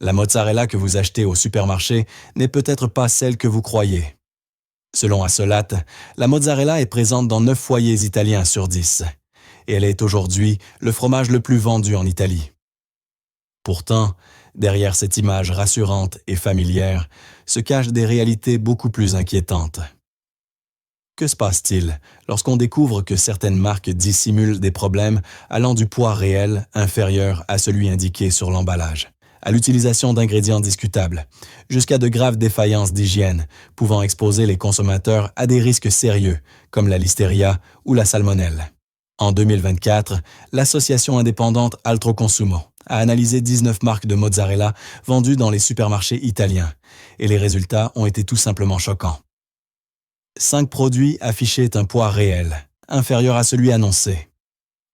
La mozzarella que vous achetez au supermarché n'est peut-être pas celle que vous croyez. Selon Assolat, la mozzarella est présente dans 9 foyers italiens sur 10, et elle est aujourd'hui le fromage le plus vendu en Italie. Pourtant, derrière cette image rassurante et familière, se cachent des réalités beaucoup plus inquiétantes. Que se passe-t-il lorsqu'on découvre que certaines marques dissimulent des problèmes allant du poids réel inférieur à celui indiqué sur l'emballage, à l'utilisation d'ingrédients discutables, jusqu'à de graves défaillances d'hygiène, pouvant exposer les consommateurs à des risques sérieux, comme la listeria ou la salmonelle? En 2024, l'association indépendante Altro Consumo a analysé 19 marques de mozzarella vendues dans les supermarchés italiens, et les résultats ont été tout simplement choquants. 5 produits affichaient un poids réel, inférieur à celui annoncé.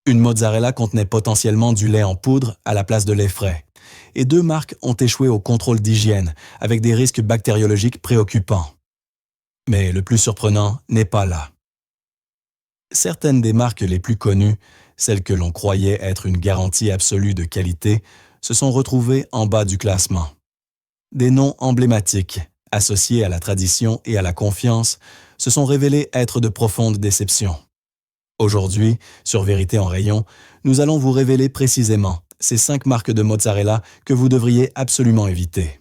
Une mozzarella contenait potentiellement du lait en poudre à la place de lait frais, et 2 marques ont échoué au contrôle d'hygiène avec des risques bactériologiques préoccupants. Mais le plus surprenant n'est pas là. Certaines des marques les plus connues, celles que l'on croyait être une garantie absolue de qualité, se sont retrouvées en bas du classement. Des noms emblématiques, associés à la tradition et à la confiance, se sont révélés être de profondes déceptions. Aujourd'hui, sur Vérité en rayon, nous allons vous révéler précisément ces 5 marques de mozzarella que vous devriez absolument éviter.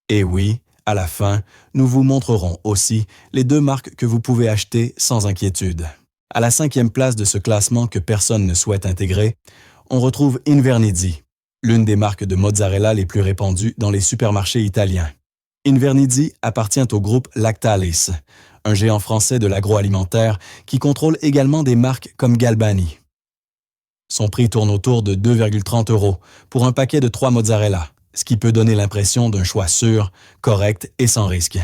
Et oui, à la fin, nous vous montrerons aussi les 2 marques que vous pouvez acheter sans inquiétude. À la 5e place de ce classement que personne ne souhaite intégrer, on retrouve Invernizzi, l'une des marques de mozzarella les plus répandues dans les supermarchés italiens. Invernizzi appartient au groupe Lactalis, un géant français de l'agroalimentaire qui contrôle également des marques comme Galbani. Son prix tourne autour de 2,30 € pour un paquet de 3 mozzarella, ce qui peut donner l'impression d'un choix sûr, correct et sans risque.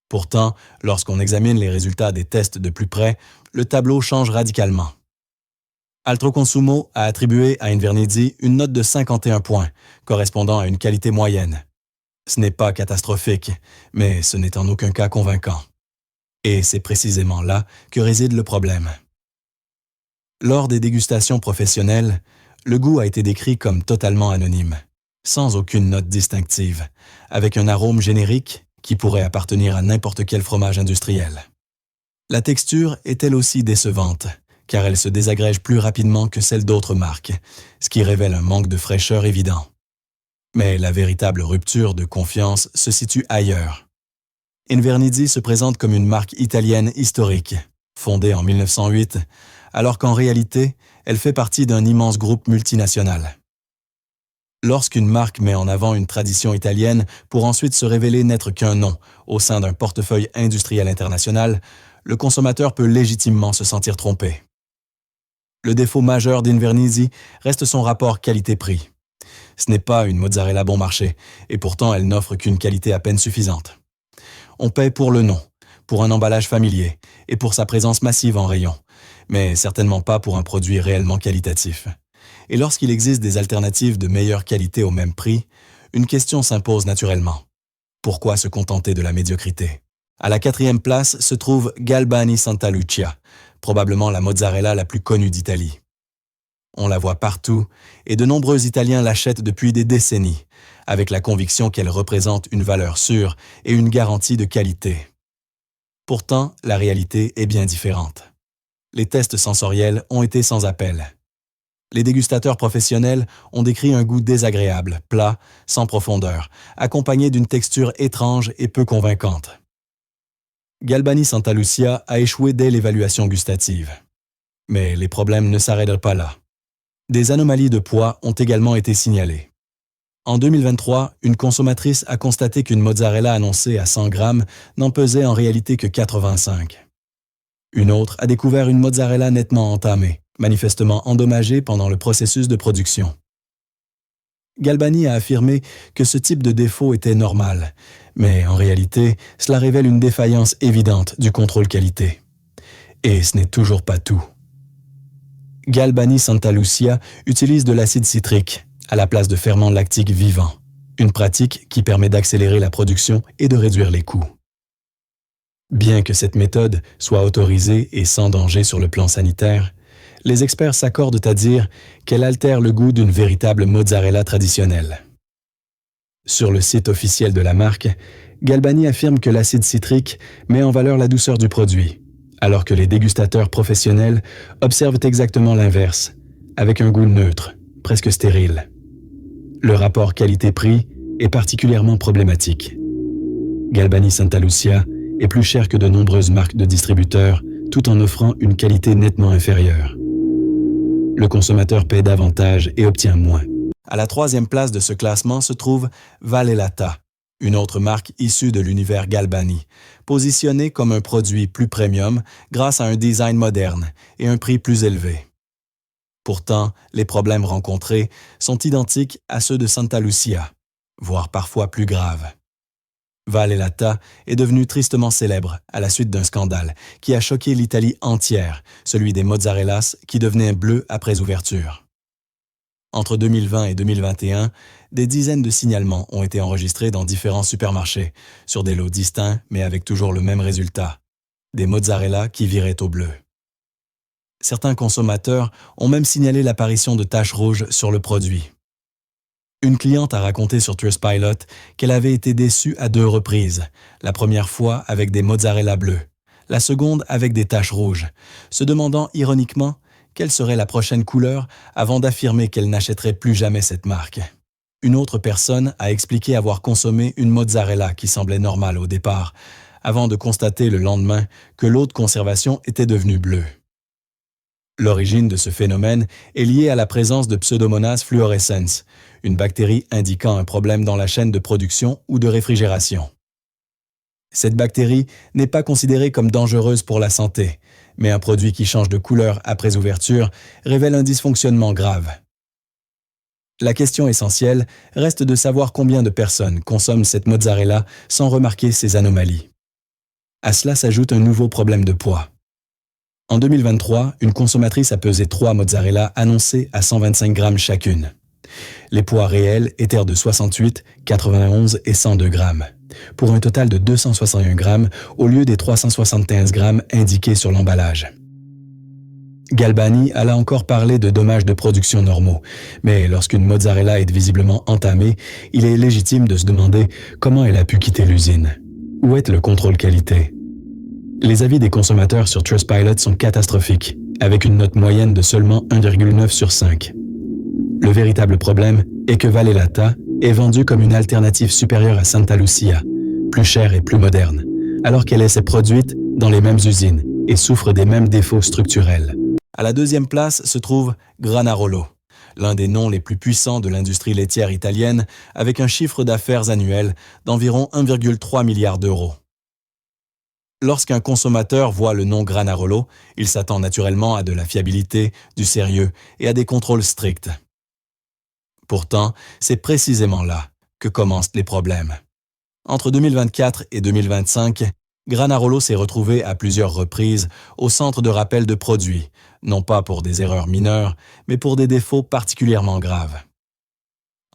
Pourtant, lorsqu'on examine les résultats des tests de plus près, le tableau change radicalement. Altro Consumo a attribué à Invernizzi une note de 51 points, correspondant à une qualité moyenne. Ce n'est pas catastrophique, mais ce n'est en aucun cas convaincant. Et c'est précisément là que réside le problème. Lors des dégustations professionnelles, le goût a été décrit comme totalement anonyme, sans aucune note distinctive, avec un arôme générique qui pourrait appartenir à n'importe quel fromage industriel. La texture est elle aussi décevante, car elle se désagrège plus rapidement que celle d'autres marques, ce qui révèle un manque de fraîcheur évident. Mais la véritable rupture de confiance se situe ailleurs. Invernizzi se présente comme une marque italienne historique, fondée en 1908, alors qu'en réalité, elle fait partie d'un immense groupe multinational. Lorsqu'une marque met en avant une tradition italienne pour ensuite se révéler n'être qu'un nom au sein d'un portefeuille industriel international, le consommateur peut légitimement se sentir trompé. Le défaut majeur d'Invernizzi reste son rapport qualité-prix. Ce n'est pas une mozzarella bon marché, et pourtant elle n'offre qu'une qualité à peine suffisante. On paie pour le nom, pour un emballage familier et pour sa présence massive en rayon, mais certainement pas pour un produit réellement qualitatif. Et lorsqu'il existe des alternatives de meilleure qualité au même prix, une question s'impose naturellement. Pourquoi se contenter de la médiocrité? À la 4e place se trouve Galbani Santa Lucia, probablement la mozzarella la plus connue d'Italie. On la voit partout et de nombreux Italiens l'achètent depuis des décennies, avec la conviction qu'elle représente une valeur sûre et une garantie de qualité. Pourtant, la réalité est bien différente. Les tests sensoriels ont été sans appel. Les dégustateurs professionnels ont décrit un goût désagréable, plat, sans profondeur, accompagné d'une texture étrange et peu convaincante. Galbani Santa Lucia a échoué dès l'évaluation gustative. Mais les problèmes ne s'arrêtent pas là. Des anomalies de poids ont également été signalées. En 2023, une consommatrice a constaté qu'une mozzarella annoncée à 100 grammes n'en pesait en réalité que 85. Une autre a découvert une mozzarella nettement entamée, manifestement endommagée pendant le processus de production. Galbani a affirmé que ce type de défaut était normal, mais en réalité, cela révèle une défaillance évidente du contrôle qualité. Et ce n'est toujours pas tout. Galbani Santa Lucia utilise de l'acide citrique à la place de ferments lactiques vivants, une pratique qui permet d'accélérer la production et de réduire les coûts. Bien que cette méthode soit autorisée et sans danger sur le plan sanitaire, les experts s'accordent à dire qu'elle altère le goût d'une véritable mozzarella traditionnelle. Sur le site officiel de la marque, Galbani affirme que l'acide citrique met en valeur la douceur du produit, alors que les dégustateurs professionnels observent exactement l'inverse, avec un goût neutre, presque stérile. Le rapport qualité-prix est particulièrement problématique. Galbani Santa Lucia est plus cher que de nombreuses marques de distributeurs, tout en offrant une qualité nettement inférieure. Le consommateur paie davantage et obtient moins. À la 3e place de ce classement se trouve Valelata, une autre marque issue de l'univers Galbani, positionnée comme un produit plus premium grâce à un design moderne et un prix plus élevé. Pourtant, les problèmes rencontrés sont identiques à ceux de Santa Lucia, voire parfois plus graves. Valelata est devenu tristement célèbre à la suite d'un scandale qui a choqué l'Italie entière, celui des mozzarellas qui devenaient bleus après ouverture. Entre 2020 et 2021, des dizaines de signalements ont été enregistrés dans différents supermarchés, sur des lots distincts mais avec toujours le même résultat, des mozzarellas qui viraient au bleu. Certains consommateurs ont même signalé l'apparition de taches rouges sur le produit. Une cliente a raconté sur Trustpilot qu'elle avait été déçue à 2 reprises, la première fois avec des mozzarella bleus, la seconde avec des taches rouges, se demandant ironiquement quelle serait la prochaine couleur avant d'affirmer qu'elle n'achèterait plus jamais cette marque. Une autre personne a expliqué avoir consommé une mozzarella qui semblait normale au départ, avant de constater le lendemain que l'eau de conservation était devenue bleue. L'origine de ce phénomène est liée à la présence de Pseudomonas fluorescens, une bactérie indiquant un problème dans la chaîne de production ou de réfrigération. Cette bactérie n'est pas considérée comme dangereuse pour la santé, mais un produit qui change de couleur après ouverture révèle un dysfonctionnement grave. La question essentielle reste de savoir combien de personnes consomment cette mozzarella sans remarquer ces anomalies. À cela s'ajoute un nouveau problème de poids. En 2023, une consommatrice a pesé 3 mozzarella annoncées à 125 grammes chacune. Les poids réels étaient de 68, 91 et 102 grammes, pour un total de 261 grammes au lieu des 371 grammes indiqués sur l'emballage. Galbani a là encore parlé de dommages de production normaux, mais lorsqu'une mozzarella est visiblement entamée, il est légitime de se demander comment elle a pu quitter l'usine. Où est le contrôle qualité? Les avis des consommateurs sur Trustpilot sont catastrophiques, avec une note moyenne de seulement 1,9 sur 5. Le véritable problème est que Valelata est vendue comme une alternative supérieure à Santa Lucia, plus chère et plus moderne, alors qu'elle essaie produite dans les mêmes usines et souffre des mêmes défauts structurels. À la 2e place se trouve Granarolo, l'un des noms les plus puissants de l'industrie laitière italienne, avec un chiffre d'affaires annuel d'environ 1,3 milliard d'euros. Lorsqu'un consommateur voit le nom Granarolo, il s'attend naturellement à de la fiabilité, du sérieux et à des contrôles stricts. Pourtant, c'est précisément là que commencent les problèmes. Entre 2024 et 2025, Granarolo s'est retrouvé à plusieurs reprises au centre de rappel de produits, non pas pour des erreurs mineures, mais pour des défauts particulièrement graves.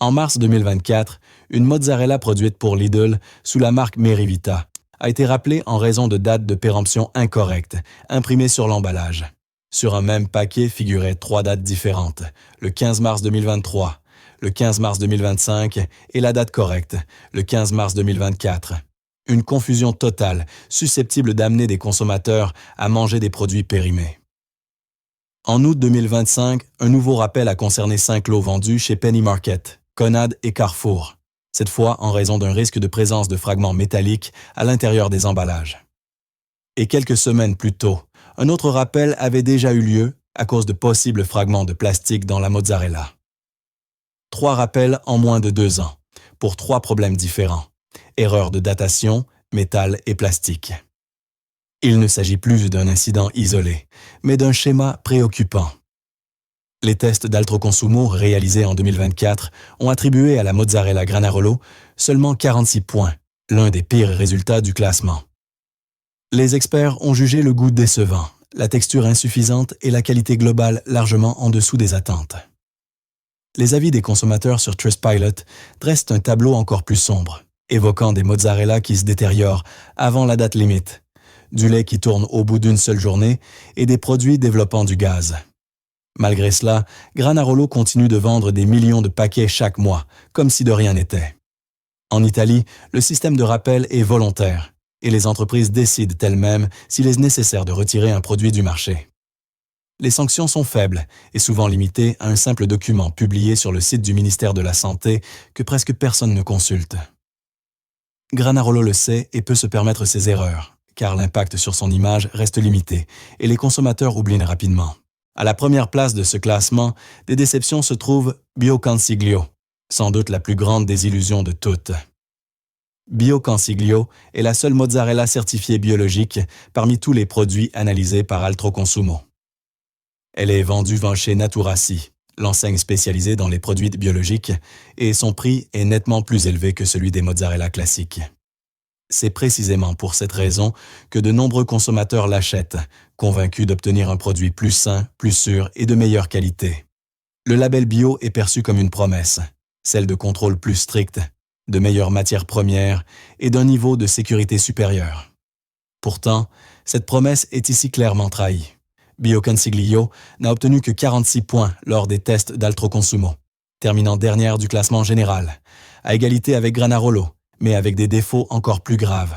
En mars 2024, une mozzarella produite pour Lidl sous la marque Merivita a été rappelée en raison de dates de péremption incorrectes, imprimées sur l'emballage. Sur un même paquet figuraient 3 dates différentes, le 15 mars 2023, le 15 mars 2025 et la date correcte, le 15 mars 2024. Une confusion totale, susceptible d'amener des consommateurs à manger des produits périmés. En août 2025, un nouveau rappel a concerné 5 lots vendus chez Penny Market, Conad et Carrefour, cette fois en raison d'un risque de présence de fragments métalliques à l'intérieur des emballages. Et quelques semaines plus tôt, un autre rappel avait déjà eu lieu à cause de possibles fragments de plastique dans la mozzarella. 3 rappels en moins de 2 ans, pour 3 problèmes différents. Erreurs de datation, métal et plastique. Il ne s'agit plus d'un incident isolé, mais d'un schéma préoccupant. Les tests d'Altroconsumo réalisés en 2024 ont attribué à la mozzarella Granarolo seulement 46 points, l'un des pires résultats du classement. Les experts ont jugé le goût décevant, la texture insuffisante et la qualité globale largement en dessous des attentes. Les avis des consommateurs sur Trustpilot dressent un tableau encore plus sombre, évoquant des mozzarella qui se détériorent avant la date limite, du lait qui tourne au bout d'une seule journée et des produits développant du gaz. Malgré cela, Granarolo continue de vendre des millions de paquets chaque mois, comme si de rien n'était. En Italie, le système de rappel est volontaire et les entreprises décident elles-mêmes s'il est nécessaire de retirer un produit du marché. Les sanctions sont faibles et souvent limitées à un simple document publié sur le site du ministère de la Santé que presque personne ne consulte. Granarolo le sait et peut se permettre ses erreurs, car l'impact sur son image reste limité et les consommateurs oublient rapidement. À la première place de ce classement, des déceptions se trouvent Bioconsiglio, sans doute la plus grande des illusions de toutes. Bioconsiglio est la seule mozzarella certifiée biologique parmi tous les produits analysés par Altro Consumo. Elle est vendue chez Naturassi, l'enseigne spécialisée dans les produits biologiques, et son prix est nettement plus élevé que celui des mozzarella classiques. C'est précisément pour cette raison que de nombreux consommateurs l'achètent, convaincus d'obtenir un produit plus sain, plus sûr et de meilleure qualité. Le label bio est perçu comme une promesse, celle de contrôle plus strict, de meilleures matières premières et d'un niveau de sécurité supérieur. Pourtant, cette promesse est ici clairement trahie. Bioconsiglio n'a obtenu que 46 points lors des tests d'Altro Consumo, terminant dernière du classement général, à égalité avec Granarolo, mais avec des défauts encore plus graves.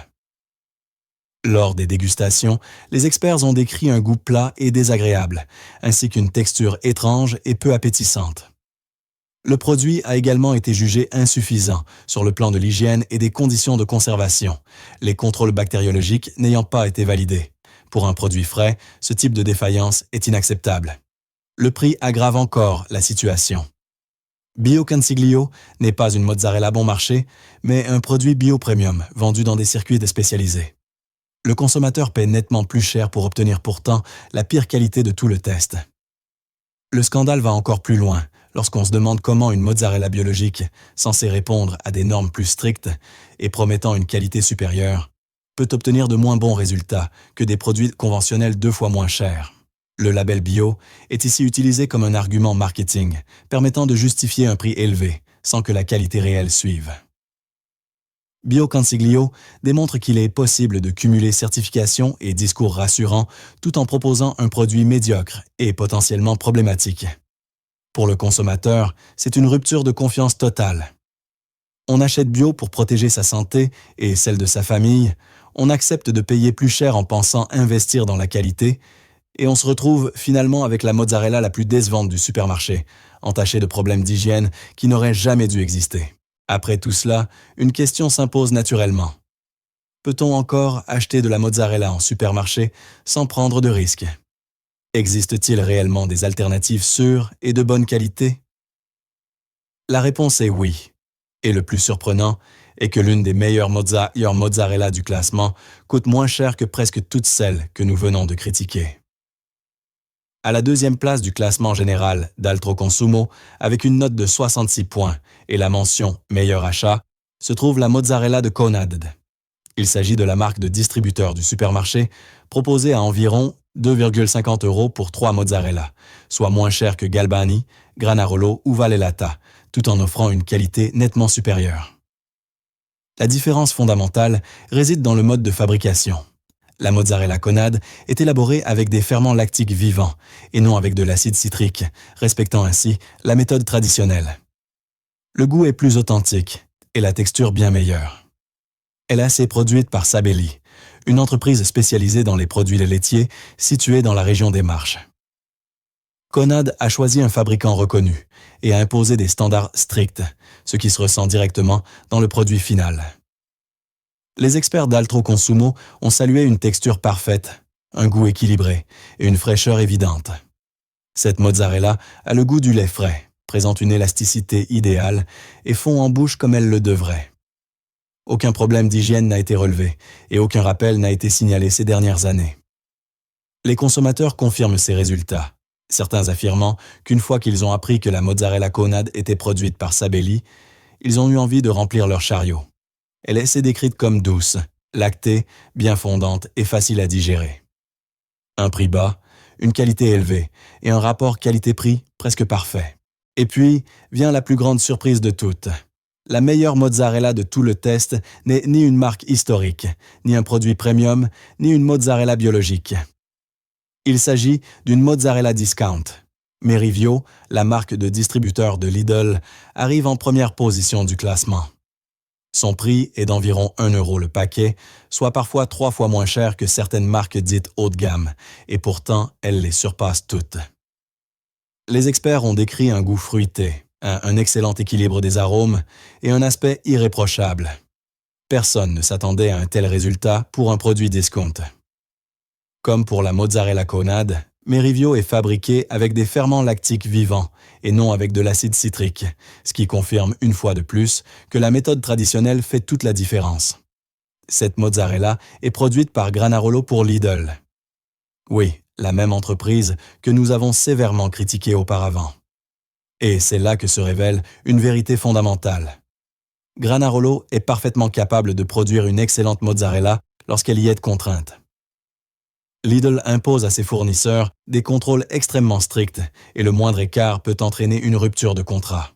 Lors des dégustations, les experts ont décrit un goût plat et désagréable, ainsi qu'une texture étrange et peu appétissante. Le produit a également été jugé insuffisant sur le plan de l'hygiène et des conditions de conservation, les contrôles bactériologiques n'ayant pas été validés. Pour un produit frais, ce type de défaillance est inacceptable. Le prix aggrave encore la situation. Bioconsiglio n'est pas une mozzarella bon marché, mais un produit bio-premium vendu dans des circuits spécialisés. Le consommateur paie nettement plus cher pour obtenir pourtant la pire qualité de tout le test. Le scandale va encore plus loin lorsqu'on se demande comment une mozzarella biologique, censée répondre à des normes plus strictes et promettant une qualité supérieure, peut obtenir de moins bons résultats que des produits conventionnels 2 fois moins chers. Le label bio est ici utilisé comme un argument marketing, permettant de justifier un prix élevé, sans que la qualité réelle suive. Bioconsiglio démontre qu'il est possible de cumuler certification et discours rassurants tout en proposant un produit médiocre et potentiellement problématique. Pour le consommateur, c'est une rupture de confiance totale. On achète bio pour protéger sa santé et celle de sa famille, on accepte de payer plus cher en pensant investir dans la qualité, et on se retrouve finalement avec la mozzarella la plus décevante du supermarché, entachée de problèmes d'hygiène qui n'auraient jamais dû exister. Après tout cela, une question s'impose naturellement. Peut-on encore acheter de la mozzarella en supermarché sans prendre de risques? Existe-t-il réellement des alternatives sûres et de bonne qualité? La réponse est oui. Et le plus surprenant est que l'une des meilleures mozzarella du classement coûte moins cher que presque toutes celles que nous venons de critiquer. À la 2e place du classement général d'Altro Consumo, avec une note de 66 points et la mention « Meilleur achat », se trouve la mozzarella de Conad. Il s'agit de la marque de distributeur du supermarché, proposée à environ 2,50 € pour 3 mozzarella, soit moins cher que Galbani, Granarolo ou Valellata, tout en offrant une qualité nettement supérieure. La différence fondamentale réside dans le mode de fabrication. La mozzarella Conad est élaborée avec des ferments lactiques vivants et non avec de l'acide citrique, respectant ainsi la méthode traditionnelle. Le goût est plus authentique et la texture bien meilleure. Elle a été produite par Sabelli, une entreprise spécialisée dans les produits laitiers située dans la région des Marches. Conad a choisi un fabricant reconnu et a imposé des standards stricts, ce qui se ressent directement dans le produit final. Les experts d'Altro Consumo ont salué une texture parfaite, un goût équilibré et une fraîcheur évidente. Cette mozzarella a le goût du lait frais, présente une élasticité idéale et fond en bouche comme elle le devrait. Aucun problème d'hygiène n'a été relevé et aucun rappel n'a été signalé ces dernières années. Les consommateurs confirment ces résultats, certains affirmant qu'une fois qu'ils ont appris que la mozzarella Conad était produite par Sabelli, ils ont eu envie de remplir leur chariot. Elle est décrite comme douce, lactée, bien fondante et facile à digérer. Un prix bas, une qualité élevée et un rapport qualité-prix presque parfait. Et puis vient la plus grande surprise de toutes. La meilleure mozzarella de tout le test n'est ni une marque historique, ni un produit premium, ni une mozzarella biologique. Il s'agit d'une mozzarella discount. Merivio, la marque de distributeur de Lidl, arrive en première position du classement. Son prix est d'environ 1 euro le paquet, soit parfois 3 fois moins cher que certaines marques dites haut de gamme, et pourtant elles les surpassent toutes. Les experts ont décrit un goût fruité, un excellent équilibre des arômes et un aspect irréprochable. Personne ne s'attendait à un tel résultat pour un produit discount. Comme pour la mozzarella conad, Merivio est fabriqué avec des ferments lactiques vivants et non avec de l'acide citrique, ce qui confirme une fois de plus que la méthode traditionnelle fait toute la différence. Cette mozzarella est produite par Granarolo pour Lidl. Oui, la même entreprise que nous avons sévèrement critiquée auparavant. Et c'est là que se révèle une vérité fondamentale. Granarolo est parfaitement capable de produire une excellente mozzarella lorsqu'elle y est contrainte. Lidl impose à ses fournisseurs des contrôles extrêmement stricts et le moindre écart peut entraîner une rupture de contrat.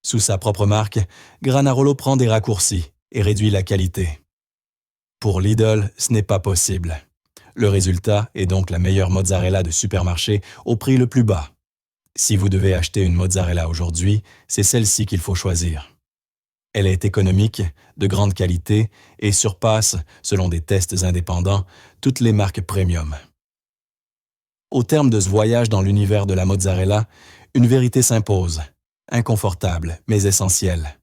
Sous sa propre marque, Granarolo prend des raccourcis et réduit la qualité. Pour Lidl, ce n'est pas possible. Le résultat est donc la meilleure mozzarella de supermarché au prix le plus bas. Si vous devez acheter une mozzarella aujourd'hui, c'est celle-ci qu'il faut choisir. Elle est économique, de grande qualité et surpasse, selon des tests indépendants, toutes les marques premium. Au terme de ce voyage dans l'univers de la mozzarella, une vérité s'impose, inconfortable mais essentielle.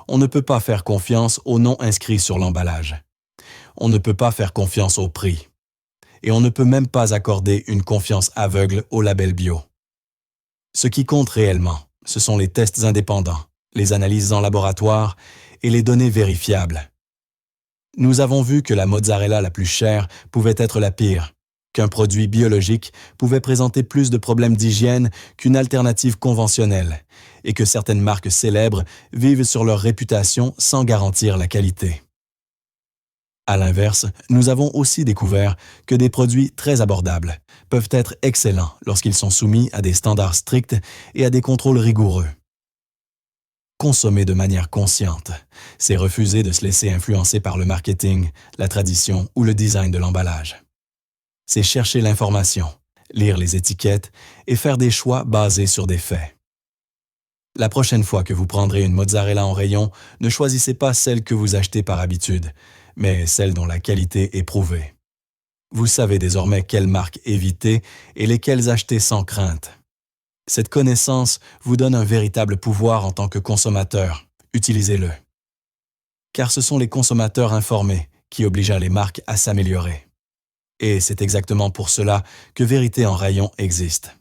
On ne peut pas faire confiance aux noms inscrits sur l'emballage. On ne peut pas faire confiance au prix. Et on ne peut même pas accorder une confiance aveugle au label bio. Ce qui compte réellement, ce sont les tests indépendants, les analyses en laboratoire et les données vérifiables. Nous avons vu que la mozzarella la plus chère pouvait être la pire, qu'un produit biologique pouvait présenter plus de problèmes d'hygiène qu'une alternative conventionnelle, et que certaines marques célèbres vivent sur leur réputation sans garantir la qualité. À l'inverse, nous avons aussi découvert que des produits très abordables peuvent être excellents lorsqu'ils sont soumis à des standards stricts et à des contrôles rigoureux. Consommer de manière consciente, c'est refuser de se laisser influencer par le marketing, la tradition ou le design de l'emballage. C'est chercher l'information, lire les étiquettes et faire des choix basés sur des faits. La prochaine fois que vous prendrez une mozzarella en rayon, ne choisissez pas celle que vous achetez par habitude, mais celle dont la qualité est prouvée. Vous savez désormais quelles marques éviter et lesquelles acheter sans crainte. Cette connaissance vous donne un véritable pouvoir en tant que consommateur. Utilisez-le. Car ce sont les consommateurs informés qui obligent les marques à s'améliorer. Et c'est exactement pour cela que Vérité en rayon existe.